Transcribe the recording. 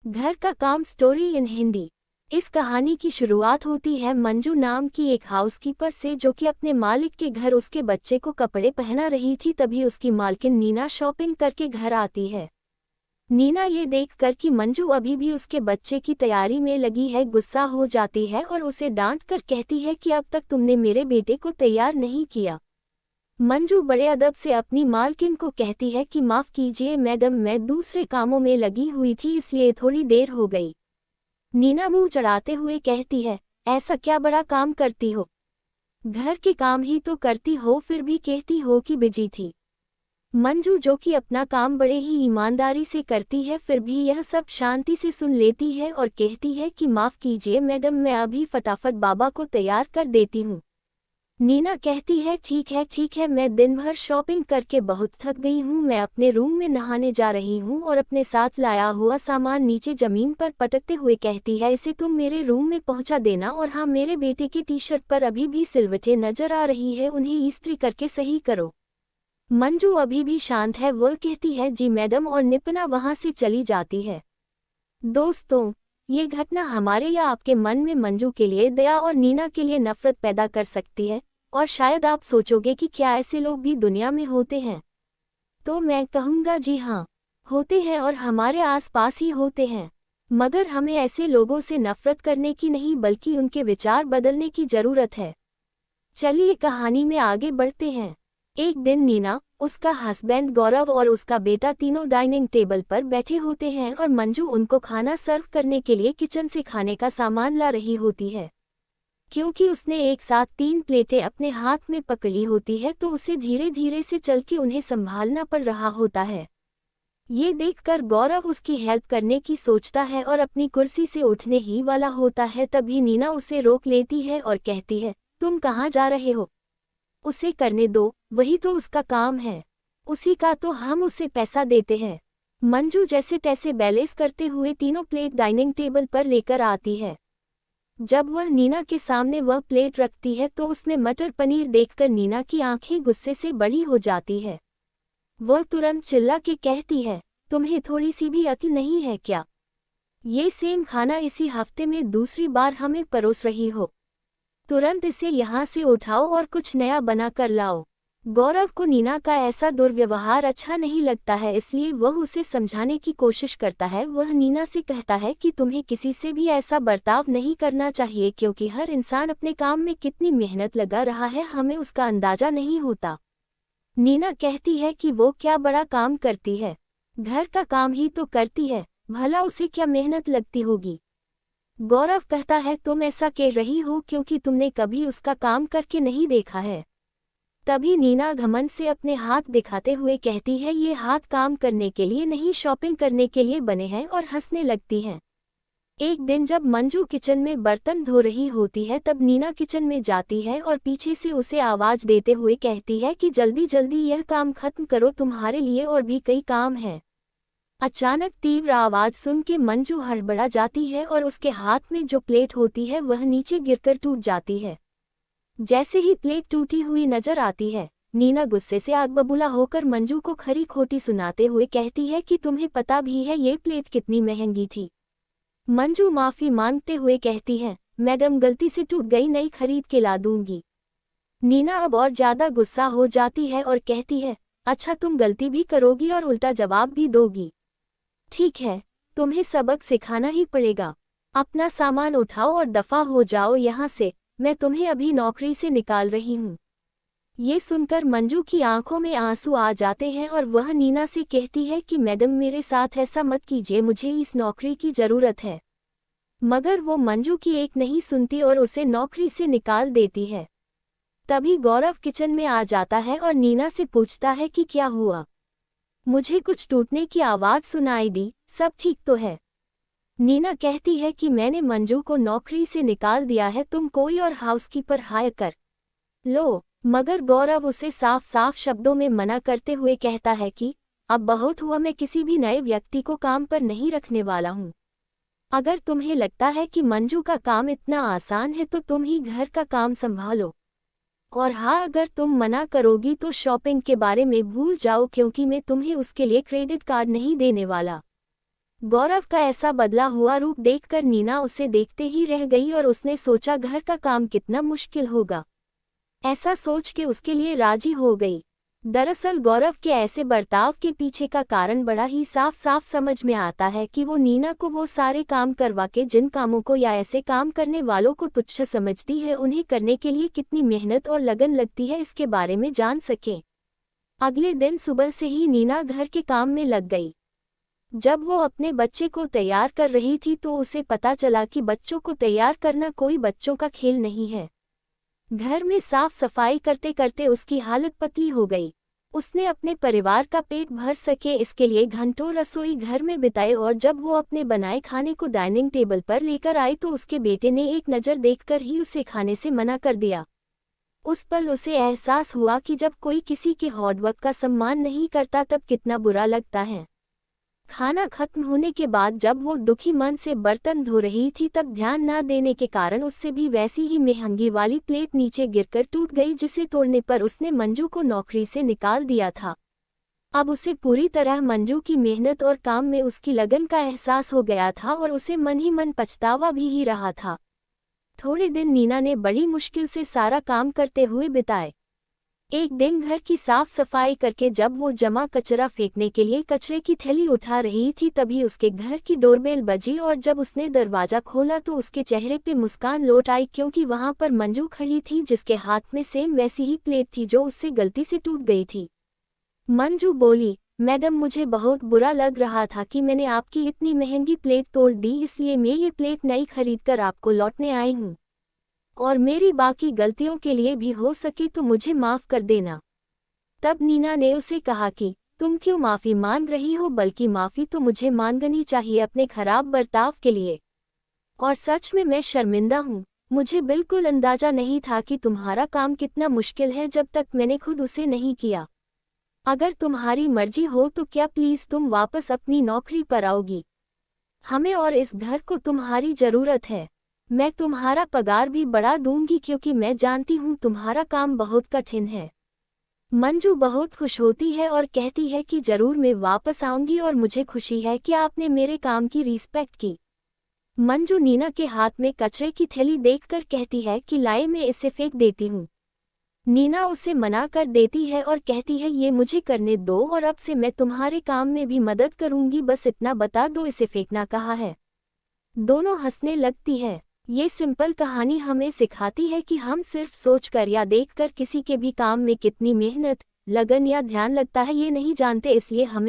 घर का काम स्टोरी इन हिंदी। इस कहानी की शुरुआत होती है मंजू नाम की एक हाउसकीपर से, जो कि अपने मालिक के घर उसके बच्चे को कपड़े पहना रही थी। तभी उसकी मालकिन नीना शॉपिंग करके घर आती है। नीना ये देखकर कि मंजू अभी भी उसके बच्चे की तैयारी में लगी है, गुस्सा हो जाती है और उसे डांट कर कहती है कि अब तक तुमने मेरे बेटे को तैयार नहीं किया। मंजू बड़े अदब से अपनी मालकिन को कहती है कि माफ़ कीजिए मैडम, मैं दूसरे कामों में लगी हुई थी इसलिए थोड़ी देर हो गई। नीना मुंह चढ़ाते हुए कहती है, ऐसा क्या बड़ा काम करती हो? घर के काम ही तो करती हो, फिर भी कहती हो कि बिजी थी। मंजू, जो कि अपना काम बड़े ही ईमानदारी से करती है, फिर भी यह सब शांति से सुन लेती है और कहती है कि माफ़ कीजिए मैडम, मैं अभी फटाफट बाबा को तैयार कर देती हूँ। नीना कहती है, ठीक है, मैं दिन भर शॉपिंग करके बहुत थक गई हूँ, मैं अपने रूम में नहाने जा रही हूँ। और अपने साथ लाया हुआ सामान नीचे जमीन पर पटकते हुए कहती है, इसे तुम मेरे रूम में पहुँचा देना। और हाँ, मेरे बेटे की टी शर्ट पर अभी भी सिलवटें नजर आ रही है, उन्हें इस्त्री करके सही करो। मंजू अभी भी शांत है, वह कहती है जी मैडम, और निपना वहाँ से चली जाती है। दोस्तों, ये घटना हमारे या आपके मन में मंजू के लिए दया और नीना के लिए नफरत पैदा कर सकती है। और शायद आप सोचोगे कि क्या ऐसे लोग भी दुनिया में होते हैं? तो मैं कहूँगा जी हाँ, होते हैं और हमारे आसपास ही होते हैं। मगर हमें ऐसे लोगों से नफरत करने की नहीं, बल्कि उनके विचार बदलने की ज़रूरत है। चलिए कहानी में आगे बढ़ते हैं। एक दिन नीना, उसका हस्बैंड गौरव और उसका बेटा तीनों डाइनिंग टेबल पर बैठे होते हैं और मंजू उनको खाना सर्व करने के लिए किचन से खाने का सामान ला रही होती है। क्योंकि उसने एक साथ 3 प्लेटें अपने हाथ में पकड़ी होती है, तो उसे धीरे धीरे से चल के उन्हें संभालना पड़ रहा होता है। ये देखकर गौरव उसकी हेल्प करने की सोचता है और अपनी कुर्सी से उठने ही वाला होता है। तभी नीना उसे रोक लेती है और कहती है, तुम कहाँ जा रहे हो? उसे करने दो, वही तो उसका काम है, उसी का तो हम उसे पैसा देते हैं। मंजू जैसे तैसे बैलेंस करते हुए तीनों प्लेट डाइनिंग टेबल पर लेकर आती है। जब वह नीना के सामने वह प्लेट रखती है, तो उसमें मटर पनीर देखकर नीना की आंखें गुस्से से बड़ी हो जाती है। वह तुरंत चिल्ला के कहती है, तुम्हें थोड़ी सी भी अक्ल नहीं है क्या? ये सेम खाना इसी हफ्ते में दूसरी बार हमें परोस रही हो। तुरंत इसे यहाँ से उठाओ और कुछ नया बना कर लाओ। गौरव को नीना का ऐसा दुर्व्यवहार अच्छा नहीं लगता है, इसलिए वह उसे समझाने की कोशिश करता है। वह नीना से कहता है कि तुम्हें किसी से भी ऐसा बर्ताव नहीं करना चाहिए, क्योंकि हर इंसान अपने काम में कितनी मेहनत लगा रहा है, हमें उसका अंदाजा नहीं होता। नीना कहती है कि वो क्या बड़ा काम करती है, घर का काम ही तो करती है, भला उसे क्या मेहनत लगती होगी? गौरव कहता है, तुम ऐसा कह रही हो क्योंकि तुमने कभी उसका काम करके नहीं देखा है। तभी नीना घमंड से अपने हाथ दिखाते हुए कहती है, ये हाथ काम करने के लिए नहीं, शॉपिंग करने के लिए बने हैं, और हंसने लगती हैं। एक दिन जब मंजू किचन में बर्तन धो रही होती है, तब नीना किचन में जाती है और पीछे से उसे आवाज देते हुए कहती है कि जल्दी जल्दी यह काम खत्म करो, तुम्हारे लिए और भी कई काम हैं। अचानक तीव्र आवाज सुन के मंजू हड़बड़ा जाती है और उसके हाथ में जो प्लेट होती है वह नीचे गिरकर टूट जाती है। जैसे ही प्लेट टूटी हुई नजर आती है, नीना गुस्से से आग बबूला होकर मंजू को खरी खोटी सुनाते हुए कहती है कि तुम्हें पता भी है ये प्लेट कितनी महंगी थी? मंजू माफी मांगते हुए कहती है, मैडम गलती से टूट गई, नई खरीद के ला दूंगी। नीना अब और ज्यादा गुस्सा हो जाती है और कहती है, अच्छा तुम गलती भी करोगी और उल्टा जवाब भी दोगी? ठीक है, तुम्हें सबक सिखाना ही पड़ेगा। अपना सामान उठाओ और दफा हो जाओ यहाँ से, मैं तुम्हें अभी नौकरी से निकाल रही हूँ। ये सुनकर मंजू की आंखों में आंसू आ जाते हैं और वह नीना से कहती है कि मैडम मेरे साथ ऐसा मत कीजिए, मुझे इस नौकरी की ज़रूरत है। मगर वो मंजू की एक नहीं सुनती और उसे नौकरी से निकाल देती है। तभी गौरव किचन में आ जाता है और नीना से पूछता है कि क्या हुआ? मुझे कुछ टूटने की आवाज़ सुनाई दी, सब ठीक तो है? नीना कहती है कि मैंने मंजू को नौकरी से निकाल दिया है, तुम कोई और हाउसकीपर हायर कर लो। मगर गौरव उसे साफ साफ शब्दों में मना करते हुए कहता है कि अब बहुत हुआ, मैं किसी भी नए व्यक्ति को काम पर नहीं रखने वाला हूँ। अगर तुम्हें लगता है कि मंजू का काम इतना आसान है, तो तुम ही घर का काम संभालो। और हाँ, अगर तुम मना करोगी तो शॉपिंग के बारे में भूल जाओ, क्योंकि मैं तुम्हें उसके लिए क्रेडिट कार्ड नहीं देने वाला। गौरव का ऐसा बदला हुआ रूप देखकर नीना उसे देखते ही रह गई और उसने सोचा घर का काम कितना मुश्किल होगा। ऐसा सोच के उसके लिए राजी हो गई। दरअसल गौरव के ऐसे बर्ताव के पीछे का कारण बड़ा ही साफ साफ समझ में आता है कि वो नीना को वो सारे काम करवा के जिन कामों को या ऐसे काम करने वालों को तुच्छ समझती है उन्हें करने के लिए कितनी मेहनत और लगन लगती है इसके बारे में जान सके। अगले दिन सुबह से ही नीना घर के काम में लग गई। जब वो अपने बच्चे को तैयार कर रही थी तो उसे पता चला कि बच्चों को तैयार करना कोई बच्चों का खेल नहीं है। घर में साफ सफाई करते करते उसकी हालत पतली हो गई। उसने अपने परिवार का पेट भर सके इसके लिए घंटों रसोई घर में बिताए और जब वो अपने बनाए खाने को डाइनिंग टेबल पर लेकर आई तो उसके बेटे ने एक नज़र देखकर ही उसे खाने से मना कर दिया। उस पल उसे एहसास हुआ कि जब कोई किसी के हार्डवर्क का सम्मान नहीं करता तब कितना बुरा लगता है। खाना खत्म होने के बाद जब वो दुखी मन से बर्तन धो रही थी तब ध्यान न देने के कारण उससे भी वैसी ही महंगी वाली प्लेट नीचे गिरकर टूट गई जिसे तोड़ने पर उसने मंजू को नौकरी से निकाल दिया था। अब उसे पूरी तरह मंजू की मेहनत और काम में उसकी लगन का एहसास हो गया था और उसे मन ही मन पछतावा भी ही रहा था। थोड़े दिन नीना ने बड़ी मुश्किल से सारा काम करते हुए बिताए। एक दिन घर की साफ सफाई करके जब वो जमा कचरा फेंकने के लिए कचरे की थैली उठा रही थी तभी उसके घर की डोरबेल बजी और जब उसने दरवाजा खोला तो उसके चेहरे पे मुस्कान लौट आई क्योंकि वहां पर मंजू खड़ी थी जिसके हाथ में सेम वैसी ही प्लेट थी जो उससे गलती से टूट गई थी। मंजू बोली, मैडम मुझे बहुत बुरा लग रहा था कि मैंने आपकी इतनी महंगी प्लेट तोड़ दी, इसलिए मैं ये प्लेट नई खरीद कर आपको लौटने आई हूँ और मेरी बाकी गलतियों के लिए भी हो सके तो मुझे माफ़ कर देना। तब नीना ने उसे कहा कि तुम क्यों माफ़ी मांग रही हो, बल्कि माफ़ी तो मुझे मांगनी चाहिए अपने खराब बर्ताव के लिए। और सच में मैं शर्मिंदा हूँ। मुझे बिल्कुल अंदाज़ा नहीं था कि तुम्हारा काम कितना मुश्किल है जब तक मैंने खुद उसे नहीं किया। अगर तुम्हारी मर्जी हो तो क्या प्लीज़ तुम वापस अपनी नौकरी पर आओगी? हमें और इस घर को तुम्हारी ज़रूरत है। मैं तुम्हारा पगार भी बढ़ा दूंगी क्योंकि मैं जानती हूँ तुम्हारा काम बहुत कठिन है। मंजू बहुत खुश होती है और कहती है कि जरूर मैं वापस आऊंगी और मुझे खुशी है कि आपने मेरे काम की रिस्पेक्ट की। मंजू नीना के हाथ में कचरे की थैली देखकर कहती है कि लाए मैं इसे फेंक देती हूँ। नीना उसे मना कर देती है और कहती है ये मुझे करने दो और अब से मैं तुम्हारे काम में भी मदद करूंगी, बस इतना बता दो इसे फेंकना कहाँ है। दोनों हंसने लगती है। ये सिंपल कहानी हमें सिखाती है कि हम सिर्फ सोचकर या देखकर किसी के भी काम में कितनी मेहनत, लगन या ध्यान लगता है ये नहीं जानते, इसलिए हमें